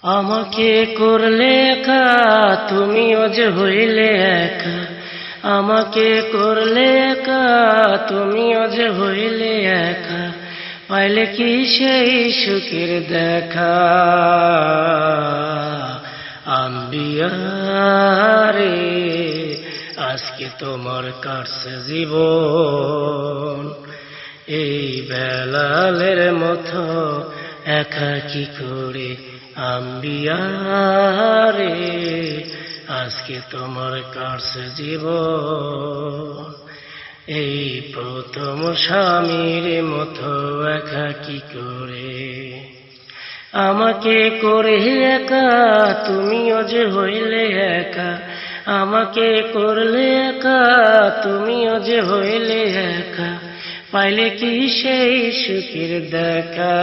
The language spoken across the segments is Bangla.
আমাকে করলে একা, তুমিও যে হইলে একা। আমাকে করলে একা, তুমিও যে হইলে একা। পাইলে কি সেই সুখের দেখা? আম্বিয়া রে, আজকে তোমার কাটছে জীবন এই বেলালের মতো একা কি করে। আম্বিয়া রে, আজকে তোমার কাটছে জীবন এই প্রথম স্বামীর মতো একা কি করে। আমাকে করে একা, তুমিও যে হইলে একা। আমাকে করলে একা, তুমিও যে হইলে একা। পাইলে কি সেই সুখের দেখা?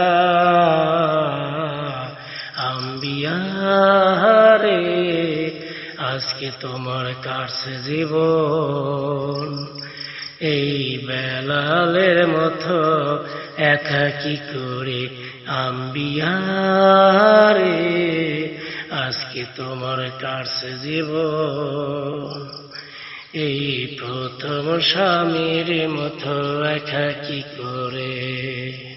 আম্বিয়া রে, আজকে তোমার কাছে জীবন এই বেলালের মতো একা কি করে। আম্বিয়া রে, আজকে তোমার কাছে জীবন এই প্রথম স্বামীর মতো একা কি করে।